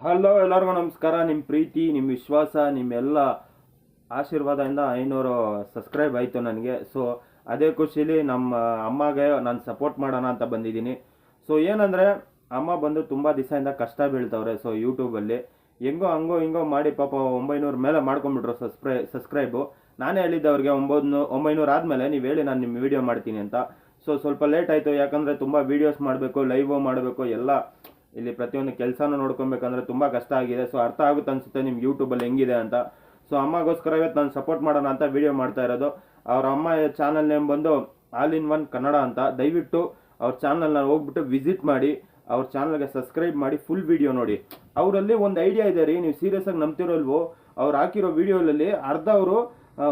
Hello, ಎಲ್ಲರಿಗೂ ನಮಸ್ಕಾರ. ನಿಮ್ಮ ಪ್ರೀತಿ, ನಿಮ್ಮ ವಿಶ್ವಾಸ, ನಿಮ್ಮೆಲ್ಲ ಆಶೀರ್ವಾದದಿಂದ 500 ಸಬ್ಸ್ಕ್ರೈಬ್ ಆಯಿತು ನನಗೆ. ಸೊ ಅದೇ ಖುಷಿಲಿ ನಮ್ಮ ಅಮ್ಮಗೆ ನಾನು ಸಪೋರ್ಟ್ ಮಾಡೋಣ ಅಂತ ಬಂದಿದ್ದೀನಿ. ಸೊ ಏನಂದರೆ, ಅಮ್ಮ ಬಂದು ತುಂಬ ದಿವಸದಿಂದ ಕಷ್ಟ ಬೀಳ್ತವ್ರೆ. ಸೊ ಯೂಟ್ಯೂಬಲ್ಲಿ ಹೆಂಗೋ ಹಂಗೋ ಹಿಂಗೋ ಮಾಡಿ ಪಾಪ 900 ಮೇಲೆ ಮಾಡ್ಕೊಂಬಿಟ್ರು ಸಬ್ಸ್ಕ್ರೈಬು. ನಾನೇ ಹೇಳಿದ್ದೆ ಅವ್ರಿಗೆ 900 ಆದಮೇಲೆ ನೀವು ಹೇಳಿ, ನಾನು ನಿಮ್ಮ ವೀಡಿಯೋ ಮಾಡ್ತೀನಿ ಅಂತ. ಸೊ ಸ್ವಲ್ಪ ಲೇಟ್ ಆಯಿತು, ಯಾಕಂದರೆ ತುಂಬ ವೀಡಿಯೋಸ್ ಮಾಡಬೇಕು, ಲೈವ್ ಮಾಡಬೇಕು, ಎಲ್ಲ ಇಲ್ಲಿ ಪ್ರತಿಯೊಂದು ಕೆಲಸನೂ ನೋಡ್ಕೊಬೇಕಂದ್ರೆ ತುಂಬ ಕಷ್ಟ ಆಗಿದೆ. ಸೊ ಅರ್ಥ ಆಗುತ್ತೆ ಅನಿಸುತ್ತೆ ನಿಮ್ಗೆ ಯೂಟ್ಯೂಬಲ್ಲಿ ಹೆಂಗಿದೆ ಅಂತ. ಸೊ ಅಮ್ಮಗೋಸ್ಕರ ಇವತ್ತು ನಾನು ಸಪೋರ್ಟ್ ಮಾಡೋಣ ಅಂತ ವೀಡಿಯೋ ಮಾಡ್ತಾ ಇರೋದು. ಅವ್ರ ಅಮ್ಮ ಚಾನಲ್ ನೇಮ್ ಬಂದು ಆಲ್ ಇನ್ ಒನ್ ಕನ್ನಡ ಅಂತ. ದಯವಿಟ್ಟು ಅವ್ರ ಚಾನಲ್ನ ಹೋಗ್ಬಿಟ್ಟು ವಿಸಿಟ್ ಮಾಡಿ, ಅವ್ರ ಚಾನಲ್ಗೆ ಸಬ್ಸ್ಕ್ರೈಬ್ ಮಾಡಿ, ಫುಲ್ ವೀಡಿಯೋ ನೋಡಿ. ಅವರಲ್ಲಿ ಒಂದು ಐಡಿಯಾ ಇದೆ ರೀ, ನೀವು ಸೀರಿಯಸ್ ಆಗಿ ನಂಬ್ತಿರೋಲ್ವೋ, ಅವ್ರು ಹಾಕಿರೋ ವೀಡಿಯೋದಲ್ಲಿ ಅರ್ಧ ಅವರು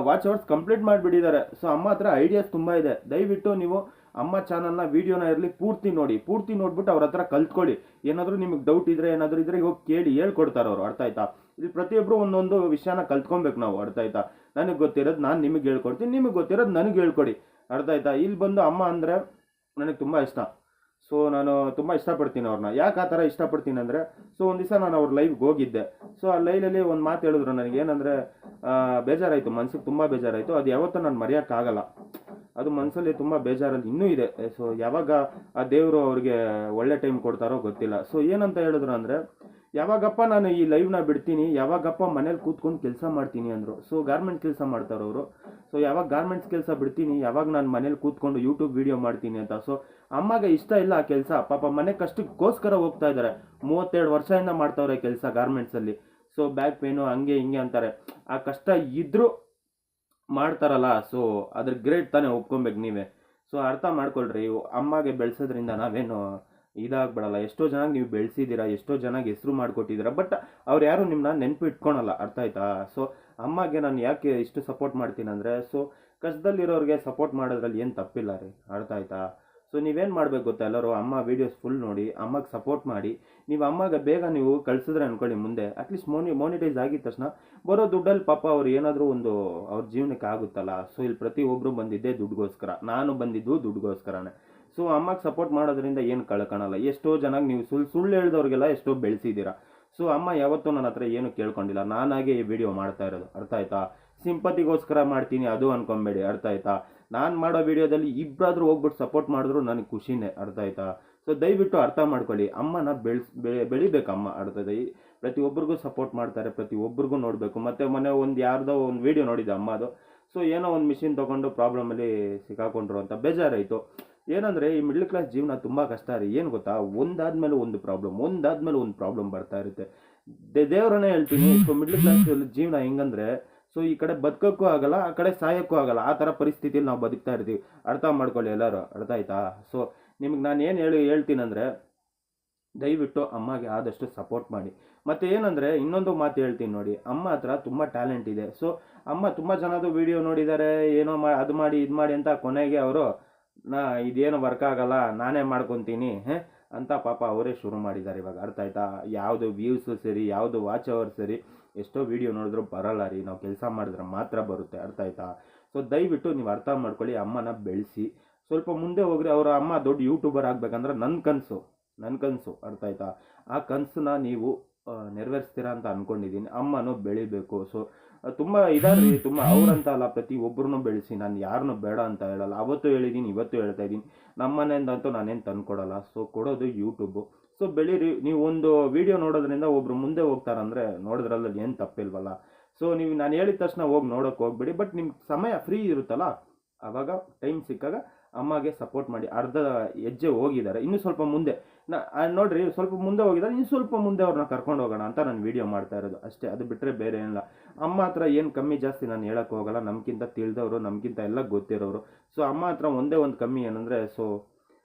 ವಾಚ್ ಅವರ್ಸ್ ಕಂಪ್ಲೀಟ್ ಮಾಡಿಬಿಟ್ಟಿದ್ದಾರೆ. ಸೊ ಅಮ್ಮ ಹತ್ರ ಐಡಿಯಾಸ್ ತುಂಬ ಇದೆ. ದಯವಿಟ್ಟು ನೀವು ಅಮ್ಮ ಚಾನಲ್ನ ವೀಡಿಯೋನ ಇರಲಿ ಪೂರ್ತಿ ನೋಡಿ, ಪೂರ್ತಿ ನೋಡ್ಬಿಟ್ಟು ಅವ್ರ ಹತ್ರ ಕಲ್ತ್ಕೊಳ್ಳಿ. ಏನಾದರೂ ನಿಮಗೆ ಡೌಟ್ ಇದ್ರೆ, ಏನಾದರೂ ಇದ್ರೆ ಹೋಗಿ ಕೇಳಿ, ಹೇಳ್ಕೊಡ್ತಾರೆ ಅವರು. ಅರ್ಥ ಆಯ್ತಾ? ಇಲ್ಲಿ ಪ್ರತಿಯೊಬ್ಬರು ಒಂದೊಂದು ವಿಷಯನ ಕಲ್ತ್ಕೊಬೇಕು ನಾವು. ಅರ್ಥ ಆಯ್ತಾ? ನನಗೆ ಗೊತ್ತಿರೋದು ನಾನು ನಿಮಗೆ ಹೇಳ್ಕೊಡ್ತೀನಿ, ನಿಮಗೆ ಗೊತ್ತಿರೋದು ನನಗೆ ಹೇಳ್ಕೊಡಿ. ಅರ್ಥ ಆಯ್ತಾ? ಇಲ್ಲಿ ಬಂದು ಅಮ್ಮ ಅಂದರೆ ನನಗೆ ತುಂಬ ಇಷ್ಟ. ಸೊ ನಾನು ತುಂಬ ಇಷ್ಟಪಡ್ತೀನಿ ಅವ್ರನ್ನ. ಯಾಕೆ ಆ ಥರ ಇಷ್ಟಪಡ್ತೀನಿ ಅಂದರೆ, ಸೊ ಒಂದು ದಿವಸ ನಾನು ಅವ್ರ ಲೈವ್ಗೆ ಹೋಗಿದ್ದೆ. ಸೊ ಆ ಲೈವಲ್ಲಿ ಒಂದು ಮಾತು ಹೇಳಿದ್ರು ನನಗೆ. ಏನಂದರೆ, ಬೇಜಾರಾಯಿತು, ಮನ್ಸಿಗೆ ತುಂಬ ಬೇಜಾರಾಯಿತು. ಅದು ಯಾವತ್ತೂ ನಾನು ಮರೆಯೋಕ್ಕಾಗಲ್ಲ. ಅದು ಮನಸ್ಸಲ್ಲಿ ತುಂಬ ಬೇಜಾರಲ್ಲಿ ಇನ್ನೂ ಇದೆ. ಸೊ ಯಾವಾಗ ಆ ದೇವರು ಅವ್ರಿಗೆ ಒಳ್ಳೆ ಟೈಮ್ ಕೊಡ್ತಾರೋ ಗೊತ್ತಿಲ್ಲ. ಸೊ ಏನಂತ ಹೇಳಿದ್ರು ಅಂದರೆ, ಯಾವಾಗಪ್ಪ ನಾನು ಈ ಲೈವ್ನ ಬಿಡ್ತೀನಿ, ಯಾವಾಗಪ್ಪ ಮನೇಲಿ ಕೂತ್ಕೊಂಡು ಕೆಲಸ ಮಾಡ್ತೀನಿ ಅಂದರು. ಸೊ ಗಾರ್ಮೆಂಟ್ ಕೆಲಸ ಮಾಡ್ತಾರವರು. ಸೊ ಯಾವಾಗ ಗಾರ್ಮೆಂಟ್ಸ್ ಕೆಲಸ ಬಿಡ್ತೀನಿ, ಯಾವಾಗ ನಾನು ಮನೇಲಿ ಕೂತ್ಕೊಂಡು ಯೂಟ್ಯೂಬ್ ವೀಡಿಯೋ ಮಾಡ್ತೀನಿ ಅಂತ. ಸೊ ಅಮ್ಮಗೆ ಇಷ್ಟ ಇಲ್ಲ ಆ ಕೆಲಸ. ಪಾಪ ಮನೆ ಕಷ್ಟಕ್ಕೋಸ್ಕರ ಹೋಗ್ತಾ ಇದ್ದಾರೆ. 32 ವರ್ಷದಿಂದ ಮಾಡ್ತಾವ್ರೆ ಕೆಲಸ ಗಾರ್ಮೆಂಟ್ಸಲ್ಲಿ. ಸೊ ಬ್ಯಾಕ್ ಪೇನು ಹಂಗೆ ಹಿಂಗೆ ಅಂತಾರೆ. ಆ ಕಷ್ಟ ಇದ್ದರೂ ಮಾಡ್ತಾರಲ್ಲ, ಸೊ ಅದ್ರ ಗ್ರೇಟ್ ತಾನೇ, ಒಪ್ಕೊಬೇಕು ನೀವೇ. ಸೊ ಅರ್ಥ ಮಾಡ್ಕೊಳ್ರಿ, ಅಮ್ಮಗೆ ಬೆಳೆಸೋದ್ರಿಂದ ನಾವೇನು ಇದಾಗ್ಬಿಡಲ್ಲ. ಎಷ್ಟೋ ಚೆನ್ನಾಗಿ ನೀವು ಬೆಳೆಸಿದ್ದೀರಾ, ಎಷ್ಟೋ ಚೆನ್ನಾಗಿ ಹೆಸರು ಮಾಡಿಕೊಟ್ಟಿದ್ದೀರಾ. ಬಟ್ ಅವ್ರು ಯಾರು ನಿಮ್ಮನ್ನ ನೆನಪು ಇಟ್ಕೊಳಲ್ಲ. ಅರ್ಥ ಆಯ್ತಾ? ಸೊ ಅಮ್ಮಗೆ ನಾನು ಯಾಕೆ ಇಷ್ಟು ಸಪೋರ್ಟ್ ಮಾಡ್ತೀನಿ ಅಂದರೆ, ಸೊ ಕಷ್ಟದಲ್ಲಿರೋರಿಗೆ ಸಪೋರ್ಟ್ ಮಾಡೋದ್ರಲ್ಲಿ ಏನು ತಪ್ಪಿಲ್ಲ ರೀ. ಅರ್ಥ ಆಯ್ತಾ? ಸೊ ನೀವೇನು ಮಾಡಬೇಕು ಗೊತ್ತಾ, ಎಲ್ಲರೂ ಅಮ್ಮ ವೀಡಿಯೋಸ್ ಫುಲ್ ನೋಡಿ, ಅಮ್ಮಗೆ ಸಪೋರ್ಟ್ ಮಾಡಿ. ನೀವು ಅಮ್ಮಗೆ ಬೇಗ ನೀವು ಕಳಿಸಿದ್ರೆ ಅನ್ಕೊಳ್ಳಿ, ಮುಂದೆ ಅಟ್ಲೀಸ್ಟ್ ಮಾನಿಟೈಸ್ ಆಗಿದ ತಕ್ಷಣ ಬರೋ ದುಡ್ಡಲ್ಲಿ ಪಾಪ ಅವ್ರು ಏನಾದರೂ ಒಂದು ಅವ್ರ ಜೀವನಕ್ಕೆ ಆಗುತ್ತಲ್ಲ. ಸೊ ಇಲ್ಲಿ ಪ್ರತಿಯೊಬ್ಬರು ಬಂದಿದ್ದೆ ದುಡ್ಡುಗೋಸ್ಕರ, ನಾನು ಬಂದಿದ್ದು ದುಡ್ಡುಗೋಸ್ಕರನೇ. ಸೊ ಅಮ್ಮಗೆ ಸಪೋರ್ಟ್ ಮಾಡೋದ್ರಿಂದ ಏನು ಕಳ್ಕೊಳಲ್ಲ. ಎಷ್ಟೋ ಚೆನ್ನಾಗಿ ನೀವು ಸುಳ್ಳು ಹೇಳಿದವ್ರಿಗೆಲ್ಲ ಎಷ್ಟೋ ಬೆಳೆಸಿದ್ದೀರಾ. ಸೊ ಅಮ್ಮ ಯಾವತ್ತೂ ನನ್ನ ಹತ್ರ ಏನು ಕೇಳ್ಕೊಂಡಿಲ್ಲ, ನಾನಾಗೆ ಈ ವಿಡಿಯೋ ಮಾಡ್ತಾ ಇರೋದು. ಅರ್ಥ ಆಯ್ತಾ? ಸಿಂಪತಿಗೋಸ್ಕರ ಮಾಡ್ತೀನಿ ಅದು ಅನ್ಕೊಂಬೇಡಿ. ಅರ್ಥ ಆಯ್ತಾ? ನಾನು ಮಾಡೋ ವಿಡಿಯೋದಲ್ಲಿ ಇಬ್ಬರಾದ್ರೂ ಹೋಗ್ಬಿಟ್ಟು ಸಪೋರ್ಟ್ ಮಾಡಿದ್ರು ನನಗೆ ಖುಷಿನೇ. ಅರ್ಥ ಆಯ್ತಾ? ಸೊ ದಯವಿಟ್ಟು ಅರ್ಥ ಮಾಡ್ಕೊಳ್ಳಿ, ಅಮ್ಮನ ಬೆಳಿಬೇಕು ಅಮ್ಮ. ಅರ್ಥ ಆಯ್ತಾ? ಪ್ರತಿಯೊಬ್ಬರಿಗೂ ಸಪೋರ್ಟ್ ಮಾಡ್ತಾರೆ, ಪ್ರತಿಯೊಬ್ಬರಿಗೂ ನೋಡಬೇಕು. ಮತ್ತು ಮೊನ್ನೆ ಒಂದು ಯಾರ್ದೋ ಒಂದು ವೀಡಿಯೋ ನೋಡಿದ್ದೆ ಅಮ್ಮದು. ಸೊ ಏನೋ ಒಂದು ಮಿಷಿನ್ ತೊಗೊಂಡು ಪ್ರಾಬ್ಲಮಲ್ಲಿ ಸಿಕ್ಕಾಕೊಂಡ್ರು ಅಂತ ಬೇಜಾರಾಯಿತು. ಏನಂದರೆ, ಈ ಮಿಡ್ಲ್ ಕ್ಲಾಸ್ ಜೀವನ ತುಂಬ ಕಷ್ಟ ರೀ. ಏನು ಗೊತ್ತಾ, ಒಂದಾದ್ಮೇಲೆ ಒಂದು ಪ್ರಾಬ್ಲಮ್ ಬರ್ತಾ ಇರುತ್ತೆ. ದೇವರನ್ನೇ ಹೇಳ್ತೀನಿ. ಸೊ ಮಿಡ್ಲ್ ಕ್ಲಾಸ್ ಜೀವನ ಹೆಂಗಂದ್ರೆ, ಸೊ ಈ ಕಡೆ ಬದುಕೋಕ್ಕೂ ಆಗಲ್ಲ, ಆ ಕಡೆ ಸಾಯೋಕ್ಕೂ ಆಗಲ್ಲ. ಆ ಥರ ಪರಿಸ್ಥಿತಿಯಲ್ಲಿ ನಾವು ಬದುಕ್ತಾ ಇರ್ತೀವಿ. ಅರ್ಥ ಮಾಡ್ಕೊಳ್ಳಿ ಎಲ್ಲರೂ. ಅರ್ಥ ಆಯ್ತಾ? ಸೊ ನಿಮಗೆ ನಾನು ಏನು ಹೇಳ್ತೀನಂದರೆ, ದಯವಿಟ್ಟು ಅಮ್ಮಗೆ ಆದಷ್ಟು ಸಪೋರ್ಟ್ ಮಾಡಿ. ಮತ್ತು ಏನಂದರೆ, ಇನ್ನೊಂದು ಮಾತು ಹೇಳ್ತೀನಿ ನೋಡಿ, ಅಮ್ಮ ಹತ್ರ ತುಂಬ ಟ್ಯಾಲೆಂಟ್ ಇದೆ. ಸೊ ಅಮ್ಮ ತುಂಬ ಜನದು ವೀಡಿಯೋ ನೋಡಿದ್ದಾರೆ, ಏನೋ ಅದು ಮಾಡಿ ಇದು ಮಾಡಿ ಅಂತ. ಕೊನೆಗೆ ಅವರು ಇದೇನು ವರ್ಕ್ ಆಗಲ್ಲ, ನಾನೇ ಮಾಡ್ಕೊತೀನಿ ಅಂತ ಪಾಪ ಅವರೇ ಶುರು ಮಾಡಿದ್ದಾರೆ ಇವಾಗ. ಅರ್ಥ ಆಯ್ತಾ? ಯಾವುದು ವ್ಯೂಸು ಸರಿ, ಯಾವುದು ವಾಚ್ ಅವರ್ ಸರಿ, ಎಷ್ಟೋ ವೀಡಿಯೋ ನೋಡಿದ್ರು ಬರಲ್ಲ ರೀ. ನಾವು ಕೆಲಸ ಮಾಡಿದ್ರೆ ಮಾತ್ರ ಬರುತ್ತೆ. ಅರ್ಥ ಆಯ್ತಾ? ಸೊ ದಯವಿಟ್ಟು ನೀವು ಅರ್ಥ ಮಾಡ್ಕೊಳ್ಳಿ, ಅಮ್ಮನ ಬೆಳೆಸಿ ಸ್ವಲ್ಪ ಮುಂದೆ ಹೋಗ್ರಿ. ಅವರ ಅಮ್ಮ ದೊಡ್ಡ ಯೂಟ್ಯೂಬರ್ ಆಗಬೇಕಂದ್ರೆ ನನ್ನ ಕನಸು. ಅರ್ಥ ಆಯ್ತಾ? ಆ ಕನಸನ್ನ ನೀವು ನೆರವೇರಿಸ್ತೀರಾ ಅಂತ ಅಂದ್ಕೊಂಡಿದ್ದೀನಿ. ಅಮ್ಮನೂ ಬೆಳಿಬೇಕು. ಸೊ ತುಂಬ ಇದಾರೆ, ತುಂಬ ಅವ್ರಂತ ಅಲ್ಲ, ಪ್ರತಿಯೊಬ್ಬರನ್ನೂ ಬೆಳೆಸಿ. ನಾನು ಯಾರನ್ನೂ ಬೇಡ ಅಂತ ಹೇಳಲ್ಲ. ಅವತ್ತು ಹೇಳಿದ್ದೀನಿ, ಇವತ್ತು ಹೇಳ್ತಾ ಇದ್ದೀನಿ, ನಮ್ಮ ಮನೆಯಿಂದಂತೂ ನಾನೇನು ತಂದು ಕೊಡಲ್ಲ. ಸೊ ಕೊಡೋದು ಯೂಟ್ಯೂಬು. ಸೊ ಬೆಳೀರಿ. ನೀವು ಒಂದು ವೀಡಿಯೋ ನೋಡೋದ್ರಿಂದ ಒಬ್ರು ಮುಂದೆ ಹೋಗ್ತಾರಂದರೆ ನೋಡೋದ್ರಲ್ಲಿ ಏನು ತಪ್ಪಿಲ್ವಲ್ಲ. ಸೊ ನೀವು ನಾನು ಹೇಳಿದ ತಕ್ಷಣ ಹೋಗಿ ನೋಡೋಕೆ ಹೋಗ್ಬೇಡಿ. ಬಟ್ ನಿಮ್ಗೆ ಸಮಯ ಫ್ರೀ ಇರುತ್ತಲ್ಲ, ಆವಾಗ ಟೈಮ್ ಸಿಕ್ಕಾಗ ಅಮ್ಮಗೆ ಸಪೋರ್ಟ್ ಮಾಡಿ. ಅರ್ಧ ಹೆಜ್ಜೆ ಹೋಗಿದ್ದಾರೆ, ಇನ್ನೂ ಸ್ವಲ್ಪ ಮುಂದೆ ನೋಡ್ರಿ, ಸ್ವಲ್ಪ ಮುಂದೆ ಹೋಗಿದ್ದಾರೆ, ಇನ್ನು ಸ್ವಲ್ಪ ಮುಂದೆ ಅವ್ರನ್ನ ಕರ್ಕೊಂಡು ಹೋಗೋಣ ಅಂತ ನಾನು ವೀಡಿಯೋ ಮಾಡ್ತಾ ಇರೋದು ಅಷ್ಟೇ. ಅದು ಬಿಟ್ಟರೆ ಬೇರೆ ಏನಿಲ್ಲ. ಅಮ್ಮ ಹತ್ರ ಏನು ಕಮ್ಮಿ ಜಾಸ್ತಿ ನಾನು ಹೇಳೋಕ್ಕೆ ಹೋಗಲ್ಲ. ನಮ್ಗಿಂತ ತಿಳಿದವರು, ನಮಗಿಂತ ಎಲ್ಲ ಗೊತ್ತಿರೋರು. ಸೊ ಅಮ್ಮ ಹತ್ರ ಒಂದೇ ಒಂದು ಕಮ್ಮಿ ಏನಂದರೆ, ಸೊ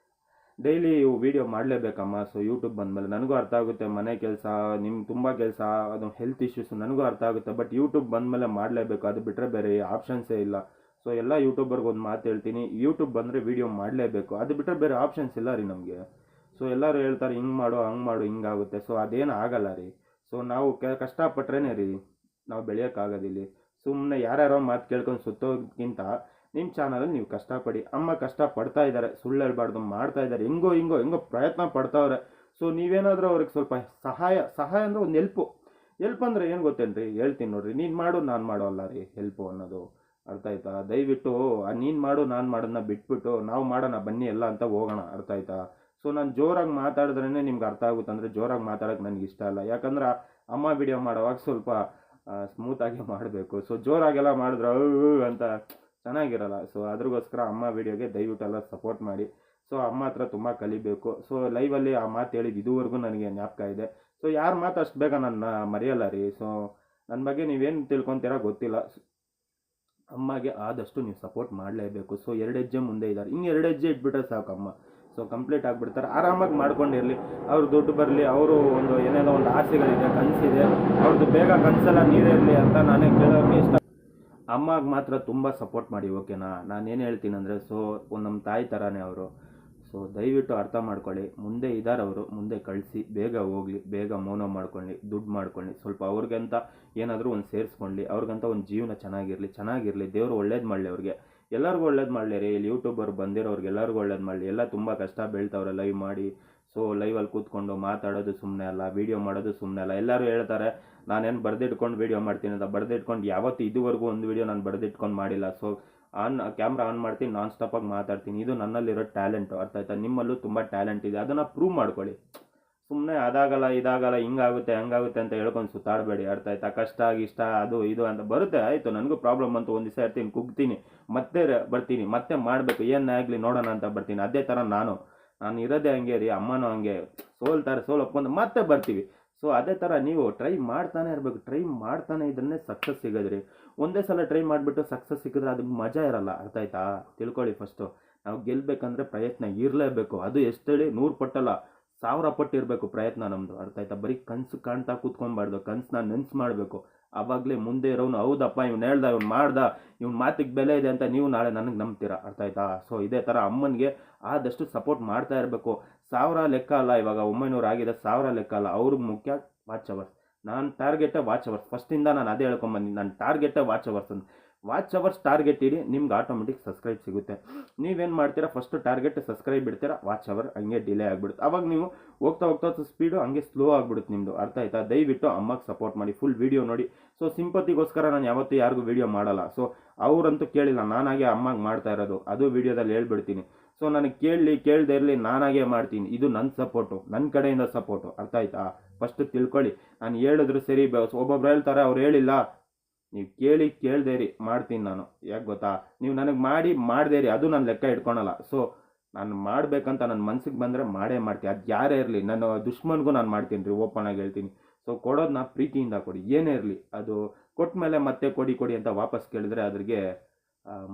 ಡೈಲಿ ವೀಡಿಯೋ ಮಾಡಲೇಬೇಕಮ್ಮ. ಸೊ ಯೂಟ್ಯೂಬ್ ಬಂದಮೇಲೆ ನನಗೂ ಅರ್ಥ ಆಗುತ್ತೆ, ಮನೆ ಕೆಲಸ, ನಿಮ್ಗೆ ತುಂಬ ಕೆಲಸ, ಅದು ಹೆಲ್ತ್ ಇಶ್ಯೂಸ್ ನನಗೂ ಅರ್ಥ ಆಗುತ್ತೆ. ಬಟ್ ಯೂಟ್ಯೂಬ್ ಬಂದಮೇಲೆ ಮಾಡಲೇಬೇಕು. ಅದು ಬಿಟ್ಟರೆ ಬೇರೆ ಆಪ್ಷನ್ಸೇ ಇಲ್ಲ. ಸೊ ಎಲ್ಲ ಯೂಟ್ಯೂಬರ್ಗೆ ಒಂದು ಮಾತು ಹೇಳ್ತೀನಿ, ಯೂಟ್ಯೂಬ್ ಬಂದರೆ ವೀಡಿಯೋ ಮಾಡಲೇಬೇಕು. ಅದು ಬಿಟ್ಟರೆ ಬೇರೆ ಆಪ್ಷನ್ಸ್ ಇಲ್ಲ ರೀ ನಮಗೆ. ಸೊ ಎಲ್ಲರೂ ಹೇಳ್ತಾರೆ, ಹಿಂಗೆ ಮಾಡು, ಹಂಗೆ ಮಾಡು, ಹಿಂಗಾಗುತ್ತೆ. ಸೊ ಅದೇನು ಆಗಲ್ಲ ರೀ. ಸೊ ನಾವು ಕಷ್ಟಪಟ್ರೇ ರೀ ನಾವು ಬೆಳೆಯೋಕ್ಕಾಗೋದಿಲ್ಲ. ಸುಮ್ಮನೆ ಯಾರ್ಯಾರೋ ಮಾತು ಕೇಳ್ಕೊಂಡು ಸುತ್ತೋದಕ್ಕಿಂತ ನಿಮ್ಮ ಚಾನಲಲ್ಲಿ ನೀವು ಕಷ್ಟಪಡಿ. ಅಮ್ಮ ಕಷ್ಟಪಡ್ತಾ ಇದ್ದಾರೆ, ಸುಳ್ಳು ಹೇಳ್ಬಾರ್ದು, ಮಾಡ್ತಾ ಇದ್ದಾರೆ. ಹೆಂಗೋ ಪ್ರಯತ್ನ ಪಡ್ತಾವ್ರೆ. ಸೊ ನೀವೇನಾದರೂ ಅವ್ರಿಗೆ ಸ್ವಲ್ಪ ಸಹಾಯ ಅಂದರೆ ಒಂದು ಹೆಲ್ಪ್ ಅಂದರೆ ಏನು ಗೊತ್ತೇನ್ರಿ, ಹೇಳ್ತೀನಿ ನೋಡ್ರಿ. ನೀನು ಮಾಡು ನಾನು ಮಾಡೋ ಅಲ್ಲ ರೀ ಹೆಲ್ಪು ಅನ್ನೋದು, ಅರ್ಥ ಆಯ್ತಾ? ದಯವಿಟ್ಟು ನೀನು ಮಾಡು ನಾನು ಮಾಡೋದನ್ನ ಬಿಟ್ಬಿಟ್ಟು ನಾವು ಮಾಡೋಣ ಬನ್ನಿ ಎಲ್ಲ ಅಂತ ಹೋಗೋಣ, ಅರ್ಥ ಆಯ್ತಾ? ಸೊ ನಾನು ಜೋರಾಗಿ ಮಾತಾಡಿದ್ರೇ ನಿಮ್ಗೆ ಅರ್ಥ ಆಗುತ್ತೆ, ಅಂದರೆ ಜೋರಾಗಿ ಮಾತಾಡೋಕೆ ನನಗೆ ಇಷ್ಟ ಅಲ್ಲ. ಯಾಕಂದ್ರೆ ಅಮ್ಮ ವಿಡಿಯೋ ಮಾಡೋವಾಗ ಸ್ವಲ್ಪ ಸ್ಮೂತಾಗಿ ಮಾಡಬೇಕು. ಸೊ ಜೋರಾಗೆಲ್ಲ ಮಾಡಿದ್ರೆ ಅಂತ ಚೆನ್ನಾಗಿರಲ್ಲ. ಸೊ ಅದ್ರಗೋಸ್ಕರ ಅಮ್ಮ ವಿಡಿಯೋಗೆ ದಯವಿಟ್ಟು ಎಲ್ಲ ಸಪೋರ್ಟ್ ಮಾಡಿ. ಸೊ ಅಮ್ಮ ಹತ್ರ ತುಂಬ ಕಲಿಬೇಕು. ಸೊ ಲೈವಲ್ಲಿ ಆ ಮಾತು ಹೇಳಿದ್ದು ಇದುವರೆಗೂ ನನಗೆ ಜ್ಞಾಪಕ ಇದೆ. ಸೊ ಯಾರ ಮಾತು ಅಷ್ಟು ಬೇಗ ನನ್ನ ಮರೆಯಲ್ಲ ರೀ. ಸೊ ನನ್ನ ಬಗ್ಗೆ ನೀವೇನು ತಿಳ್ಕೊತೀರಾ ಗೊತ್ತಿಲ್ಲ. ಅಮ್ಮಗೆ ಆದಷ್ಟು ನೀವು ಸಪೋರ್ಟ್ ಮಾಡಲೇಬೇಕು. ಸೊ 2 ಹೆಜ್ಜೆ ಮುಂದೆ ಇದ್ದಾರೆ, ಇನ್ನು 2 ಹೆಜ್ಜೆ ಇಟ್ಬಿಟ್ರೆ ಸಾಕು ಅಮ್ಮ. ಸೊ ಕಂಪ್ಲೀಟ್ ಆಗಿಬಿಡ್ತಾರೆ, ಆರಾಮಾಗಿ ಮಾಡ್ಕೊಂಡಿರಲಿ. ಅವ್ರು ದುಡ್ಡು ಬರಲಿ, ಅವರು ಒಂದು ಏನೇನೋ ಒಂದು ಆಸೆಗಳಿದೆ, ಕನಸಿದೆ, ಅವ್ರದ್ದು ಬೇಗ ಕನಸೆಲ್ಲ ನೀರಿರಲಿ ಅಂತ ನಾನೇ ಕೇಳೋಕ್ಕೆ ಇಷ್ಟ. ಅಮ್ಮಗೆ ಮಾತ್ರ ತುಂಬ ಸಪೋರ್ಟ್ ಮಾಡಿ, ಓಕೆನಾ? ನಾನೇನು ಹೇಳ್ತೀನಿ ಅಂದರೆ, ಸೊ ಒಂದು ನಮ್ಮ ತಾಯಿ ಥರನೇ ಅವರು. ಸೊ ದಯವಿಟ್ಟು ಅರ್ಥ ಮಾಡ್ಕೊಳ್ಳಿ. ಮುಂದೆ ಇದ್ದಾರೆ ಅವರು, ಮುಂದೆ ಕಳಿಸಿ, ಬೇಗ ಹೋಗಲಿ, ಬೇಗ ಮೌನ ಮಾಡ್ಕೊಳ್ಳಿ, ದುಡ್ಡು ಮಾಡ್ಕೊಳ್ಳಿ, ಸ್ವಲ್ಪ ಅವ್ರಿಗಂತ ಏನಾದರೂ ಒಂದು ಸೇರಿಸ್ಕೊಳ್ಳಿ, ಅವ್ರಿಗಂತ ಒಂದು ಜೀವನ ಚೆನ್ನಾಗಿರಲಿ. ದೇವರು ಒಳ್ಳೇದು ಮಾಡಲಿ ಅವ್ರಿಗೆ, ಎಲ್ಲರಿಗೂ ಒಳ್ಳೇದು ಮಾಡಲಿ ರೀ. ಇಲ್ಲಿ ಯೂಟ್ಯೂಬರ್ ಬಂದಿರೋರಿಗೆ ಎಲ್ಲರಿಗೂ ಒಳ್ಳೇದು ಮಾಡಲಿ. ಎಲ್ಲ ತುಂಬ ಕಷ್ಟ ಬೀಳ್ತವ್ರೆ ಲೈವ್ ಮಾಡಿ. ಸೊ ಲೈವಲ್ಲಿ ಕೂತ್ಕೊಂಡು ಮಾತಾಡೋದು ಸುಮ್ಮನೆ ಅಲ್ಲ, ವೀಡಿಯೋ ಮಾಡೋದು ಸುಮ್ಮನೆ ಅಲ್ಲ. ಎಲ್ಲರೂ ಹೇಳ್ತಾರೆ ನಾನೇನು ಬರೆದಿಟ್ಕೊಂಡು ವೀಡಿಯೋ ಮಾಡ್ತೀನಿ ಅಂತ. ಬರೆದಿಟ್ಕೊಂಡು ಯಾವತ್ತು ಇದುವರೆಗೂ ಒಂದು ವೀಡಿಯೋ ನಾನು ಬರೆದಿಟ್ಕೊಂಡು ಮಾಡಿಲ್ಲ. ಸೊ ಕ್ಯಾಮ್ರಾ ಆನ್ ಮಾಡ್ತೀನಿ, ನಾನ್ ಸ್ಟಾಪಾಗಿ ಮಾತಾಡ್ತೀನಿ. ಇದು ನನ್ನಲ್ಲಿರೋ ಟ್ಯಾಲೆಂಟು, ಅರ್ಥ ಆಯ್ತಾ? ನಿಮ್ಮಲ್ಲೂ ತುಂಬ ಟ್ಯಾಲೆಂಟ್ ಇದೆ, ಅದನ್ನು ಪ್ರೂವ್ ಮಾಡ್ಕೊಳ್ಳಿ. ಸುಮ್ಮನೆ ಅದಾಗಲ್ಲ ಇದಾಗಲ್ಲ ಹಿಂಗಾಗುತ್ತೆ ಹಂಗಾಗುತ್ತೆ ಅಂತ ಹೇಳ್ಕೊಂಡು ಸುತ್ತಾಡಬೇಡಿ, ಅರ್ಥ ಆಯ್ತಾ? ಕಷ್ಟ ಇಷ್ಟ ಅದು ಇದು ಅಂತ ಬರುತ್ತೆ, ಆಯಿತು. ನನಗೂ ಪ್ರಾಬ್ಲಮ್ ಅಂತೂ ಒಂದು ದಿವಸ ಇರ್ತೀನಿ, ಕುಗ್ತೀನಿ, ಮತ್ತೆ ಬರ್ತೀನಿ, ಮತ್ತೆ ಮಾಡಬೇಕು, ಏನೇ ಆಗಲಿ ನೋಡೋಣ ಅಂತ ಬರ್ತೀನಿ. ಅದೇ ಥರ ನಾನು ಇರೋದೇ ಹಂಗೆ ರೀ. ಅಮ್ಮನೂ ಹಂಗೆ ಸೋಲ್ತಾರೆ, ಒಪ್ಕೊಂಡು ಮತ್ತೆ ಬರ್ತೀವಿ. ಸೊ ಅದೇ ಥರ ನೀವು ಟ್ರೈ ಮಾಡ್ತಾನೆ ಇರಬೇಕು. ಟ್ರೈ ಮಾಡ್ತಾನೆ ಇದ್ರೇ ಸಕ್ಸಸ್ ಸಿಗೋದ್ರಿ. ಒಂದೇ ಸಲ ಟ್ರೈ ಮಾಡಿಬಿಟ್ಟು ಸಕ್ಸಸ್ ಸಿಕ್ಕಿದ್ರೆ ಅದಕ್ಕೆ ಮಜಾ ಇರಲ್ಲ, ಅರ್ಥ ಆಯ್ತಾ? ತಿಳ್ಕೊಳ್ಳಿ ಫಸ್ಟು. ನಾವು ಗೆಲ್ಲಬೇಕಂದ್ರೆ ಪ್ರಯತ್ನ ಇರಲೇಬೇಕು. ಅದು ಎಷ್ಟು ಹೇಳಿ 100 ಪಟ್ಟಲ್ಲ, 1000 ಪಟ್ಟು ಇರಬೇಕು ಪ್ರಯತ್ನ ನಮ್ಮದು, ಅರ್ಥ ಆಯ್ತಾ? ಬರೀ ಕನಸು ಕಾಣ್ತಾ ಕೂತ್ಕೊಬಾರ್ದು, ಕನಸನ್ನ ನೆನ್ಸು ಮಾಡಬೇಕು. ಆವಾಗಲೇ ಮುಂದೆ ಇರೋನು ಹೌದಪ್ಪ ಇವ್ನು ಹೇಳ್ದ, ಇವ್ನು ಮಾಡ್ದ, ಇವ್ನ ಮಾತಿಗೆ ಬೆಲೆ ಇದೆ ಅಂತ ನೀವು ನಾಳೆ ನನಗೆ ನಂಬ್ತೀರಾ, ಅರ್ಥ ಆಯ್ತಾ? ಸೊ ಇದೇ ಥರ ಅಮ್ಮನಿಗೆ ಆದಷ್ಟು ಸಪೋರ್ಟ್ ಮಾಡ್ತಾ ಇರಬೇಕು. 1000 ಲೆಕ್ಕ ಅಲ್ಲ, ಇವಾಗ 900 ಆಗಿದೆ, 1000 ಲೆಕ್ಕ ಅಲ್ಲ. ಅವ್ರಿಗೆ ಮುಖ್ಯ ವಾಚ್ ಅವರ್ಸ್. ನಾನು ಟಾರ್ಗೆಟೇ ವಾಚ್ ಅವರ್ಸ್. ಫಸ್ಟಿಂದ ನಾನು ಅದೇ ಹೇಳ್ಕೊಂಬಂದಿನಿ, ನನ್ನ ಟಾರ್ಗೆಟೇ ವಾಚ್ ಅವರ್ಸ್ ಅಂತ. ವಾಚ್ ಅವರ್ಸ್ ಟಾರ್ಗೆಟ್ ಇಡಿ, ನಿಮ್ಗೆ ಆಟೋಮೆಟಿಕ್ ಸಬ್ಸ್ಕ್ರೈಬ್ ಸಿಗುತ್ತೆ. ನೀವೇನು ಮಾಡ್ತೀರಾ, ಫಸ್ಟ್ ಟಾರ್ಗೆಟ್ ಸಬ್ಸ್ಕ್ರೈಬ್ ಬಿಡ್ತೀರಾ, ವಾಚ್ ಅವರ್ ಹಂಗೆ ಡಿಲೇ ಆಗಿಬಿಡುತ್ತೆ. ಅವಾಗ ನೀವು ಹೋಗ್ತಾ ಸ್ಪೀಡು ಹಂಗೆ ಸ್ಲೋ ಆಗಿಬಿಡುತ್ತೆ ನಿಮ್ಮದು, ಅರ್ಥ ಆಯ್ತಾ? ದಯವಿಟ್ಟು ಅಮ್ಮಗೆ ಸಪೋರ್ಟ್ ಮಾಡಿ, ಫುಲ್ ವೀಡಿಯೋ ನೋಡಿ. ಸೊ ಸಿಂಪತಿಗೋಸ್ಕರ ನಾನು ಯಾವತ್ತೂ ಯಾರಿಗೂ ವೀಡಿಯೋ ಮಾಡಲ್ಲ. ಸೊ ಅವರಂತೂ ಕೇಳಿಲ್ಲ, ನಾನಾಗೆ ಅಮ್ಮಗೆ ಮಾಡ್ತಾ ಇರೋದು, ಅದು ವೀಡಿಯೋದಲ್ಲಿ ಹೇಳ್ಬಿಡ್ತೀನಿ. ಸೊ ನನಗೆ ಕೇಳದೇ ಇರಲಿ, ನಾನಾಗೆ ಮಾಡ್ತೀನಿ. ಇದು ನನ್ನ ಸಪೋರ್ಟು, ನನ್ನ ಕಡೆಯಿಂದ ಸಪೋರ್ಟು, ಅರ್ಥ ಆಯ್ತಾ? ಫಸ್ಟ್ ತಿಳ್ಕೊಳ್ಳಿ. ನಾನು ಹೇಳಿದ್ರು ಸರಿ, ಒಬ್ಬೊಬ್ರು ಹೇಳ್ತಾರೆ ಅವ್ರು ಹೇಳಿಲ್ಲ, ನೀವು ಕೇಳದೇ ರೀ ಮಾಡ್ತೀನಿ ನಾನು. ಯಾಕೆ ಗೊತ್ತಾ? ನೀವು ನನಗೆ ಮಾಡದೇ ರೀ, ಅದು ನಾನು ಲೆಕ್ಕ ಇಟ್ಕೊಳಲ್ಲ. ಸೊ ನಾನು ಮಾಡಬೇಕಂತ ನನ್ನ ಮನ್ಸಿಗೆ ಬಂದರೆ ಮಾಡೇ ಮಾಡ್ತೀನಿ. ಅದು ಯಾರೇ ಇರಲಿ, ನನ್ನ ದುಶ್ಮನ್ಗೂ ನಾನು ಮಾಡ್ತೀನಿ ರೀ, ಓಪನ್ ಆಗಿ ಹೇಳ್ತೀನಿ. ಸೊ ಕೊಡೋದನ್ನ ಪ್ರೀತಿಯಿಂದ ಕೊಡಿ, ಏನೇ ಇರಲಿ. ಅದು ಕೊಟ್ಟ ಮೇಲೆ ಮತ್ತೆ ಕೊಡಿ ಅಂತ ವಾಪಸ್ ಕೇಳಿದ್ರೆ ಅದ್ರಿಗೆ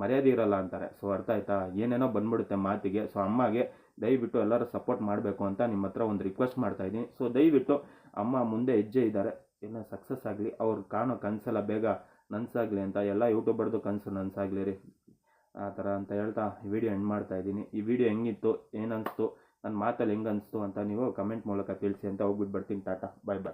ಮರ್ಯಾದೆ ಇರಲ್ಲ ಅಂತಾರೆ. ಸೊ ಅರ್ಥ ಆಯ್ತಾ? ಏನೇನೋ ಬಂದ್ಬಿಡುತ್ತೆ ಮಾತಿಗೆ. ಸೊ ಅಮ್ಮಗೆ ದಯವಿಟ್ಟು ಎಲ್ಲರೂ ಸಪೋರ್ಟ್ ಮಾಡಬೇಕು ಅಂತ ನಿಮ್ಮ ಹತ್ರ ಒಂದು ರಿಕ್ವೆಸ್ಟ್ ಮಾಡ್ತಾ ಇದ್ದೀನಿ. ಸೊ ದಯವಿಟ್ಟು ಅಮ್ಮ ಮುಂದೆ ಹೆಜ್ಜೆ ಇದ್ದಾರೆ, ಎಲ್ಲ ಸಕ್ಸಸ್ ಆಗಲಿ, ಅವ್ರು ಕಾಣೋ ಕನಸೆಲ್ಲ ಬೇಗ ನನಸಾಗಲಿ ಅಂತ. ಎಲ್ಲ ಯೂಟ್ಯೂಬರ್ದು ಕನಸು ನನಸಾಗಲಿ ರೀ, ಆ ಥರ ಅಂತ ಹೇಳ್ತಾ ಈ ವಿಡಿಯೋ ಎಂಡ್ ಮಾಡ್ತಾ ಇದ್ದೀನಿ. ಈ ವಿಡಿಯೋ ಹೆಂಗಿತ್ತು, ಏನನ್ನಿಸ್ತು, ನನ್ನ ಮಾತಲ್ಲಿ ಹೆಂಗೆ ಅನಿಸ್ತು ಅಂತ ನೀವು ಕಮೆಂಟ್ ಮೂಲಕ ತಿಳಿಸಿ ಅಂತ ಹೋಗ್ಬಿಟ್ಟು ಬರ್ತೀನಿ. ಟಾಟಾ, ಬಾಯ್.